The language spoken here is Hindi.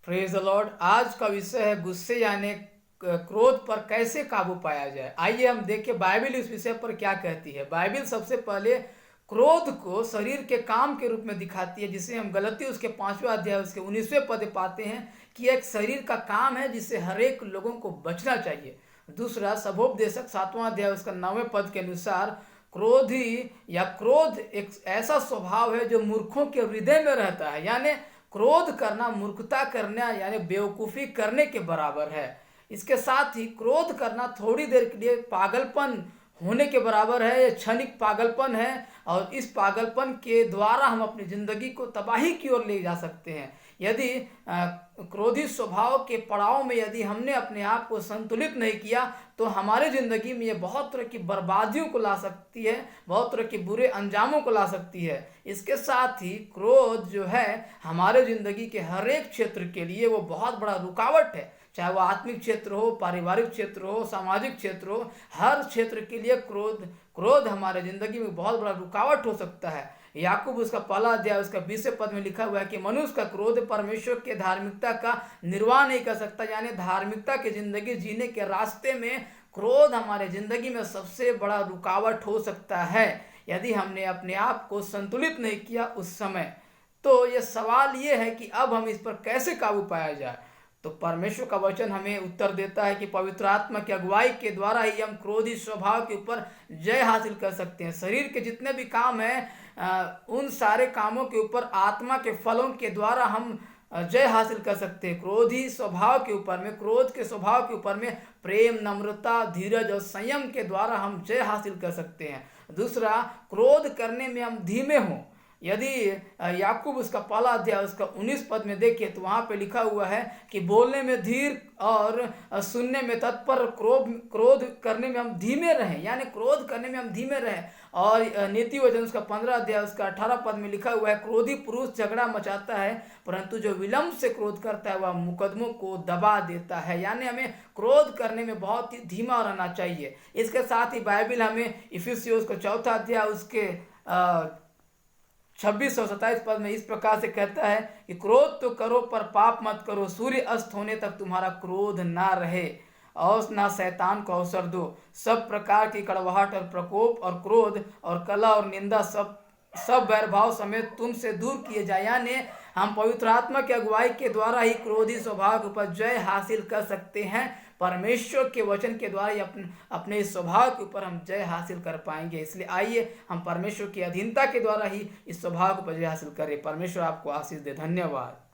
Praise the Lord. आज का विषय है गुस्से यानी क्रोध पर कैसे काबू पाया जाए। आइए हम देखें बाइबल इस विषय पर क्या कहती है। बाइबल सबसे पहले क्रोध को शरीर के काम के रूप में दिखाती है, जिसे हम गलती उसके 5वें अध्याय उसके 19वें पद पाते हैं कि एक शरीर का काम है जिससे हर एक लोगों को बचना चाहिए। दूसरा सबोपदेशक 7वां अध्याय उसका 9वें पद के अनुसार क्रोधी या क्रोध एक ऐसा स्वभाव है जो मूर्खों के हृदय में रहता है, यानी क्रोध करना मूर्खता करना यानी बेवकूफ़ी करने के बराबर है। इसके साथ ही क्रोध करना थोड़ी देर के लिए पागलपन होने के बराबर है। ये क्षणिक पागलपन है और इस पागलपन के द्वारा हम अपनी ज़िंदगी को तबाही की ओर ले जा सकते हैं। यदि क्रोधी स्वभाव के पड़ाव में यदि हमने अपने आप को संतुलित नहीं किया तो हमारे ज़िंदगी में ये बहुत तरह की बर्बादियों को ला सकती है, बहुत तरह के बुरे अंजामों को ला सकती है। इसके साथ ही क्रोध जो है हमारे ज़िंदगी के हर एक क्षेत्र के लिए वो बहुत बड़ा रुकावट है, चाहे वो आत्मिक क्षेत्र हो, पारिवारिक क्षेत्र हो, सामाजिक क्षेत्र हो, हर क्षेत्र के लिए क्रोध हमारे ज़िंदगी में बहुत बड़ा रुकावट हो सकता है। याकूब उसका पहला अध्याय उसका 20वें पद में लिखा हुआ है कि मनुष्य का क्रोध परमेश्वर के धार्मिकता का निर्वाह नहीं कर सकता, यानी धार्मिकता की जिंदगी जीने के रास्ते में क्रोध हमारे जिंदगी में सबसे बड़ा रुकावट हो सकता है यदि हमने अपने आप को संतुलित नहीं किया उस समय। तो ये सवाल ये है कि अब हम इस पर कैसे काबू पाया जाए। तो परमेश्वर का वचन हमें उत्तर देता है कि पवित्र आत्मा की अगुवाई के द्वारा ही हम क्रोधी स्वभाव के ऊपर जय हासिल कर सकते हैं। शरीर के जितने भी काम हैं उन सारे कामों के ऊपर आत्मा के फलों के द्वारा हम जय हासिल कर सकते हैं। क्रोधी स्वभाव के ऊपर में, क्रोध के स्वभाव के ऊपर में प्रेम, नम्रता, धीरज और संयम के द्वारा हम जय हासिल कर सकते हैं। दूसरा, क्रोध करने में हम धीमे हों। यदि याकूब उसका पहला अध्याय उसका 19 पद में देखिए तो वहाँ पे लिखा हुआ है कि बोलने में धीर और सुनने में तत्पर, क्रोध करने में हम धीमे रहें, यानी क्रोध करने में हम धीमे रहें। और नीति वचन उसका 15 अध्याय उसका 18 पद में लिखा हुआ है क्रोधी पुरुष झगड़ा मचाता है परंतु जो विलम्ब से क्रोध करता है वह मुकदमों को दबा देता है, यानी हमें क्रोध करने में बहुत ही धीमा रहना चाहिए। इसके साथ ही बाइबल हमें इफिसियों उसका 4था अध्याय उसके 26 और 27 पद में इस प्रकार से कहता है कि क्रोध तो करो पर पाप मत करो, सूर्य अस्त होने तक तुम्हारा क्रोध ना रहे और ना शैतान को अवसर दो। सब प्रकार की कड़वाहट और प्रकोप और क्रोध और कला और निंदा सब वैरभाव समेत तुमसे दूर किए जाए, यानी हम पवित्र आत्मा की अगुवाई के द्वारा ही क्रोधी स्वभाव के ऊपर जय हासिल कर सकते हैं। परमेश्वर के वचन के द्वारा ही अपने इस स्वभाव के ऊपर हम जय हासिल कर पाएंगे। इसलिए आइए हम परमेश्वर की अधीनता के द्वारा ही इस स्वभाव के ऊपर जय हासिल करें। परमेश्वर आपको आशीष दे। धन्यवाद।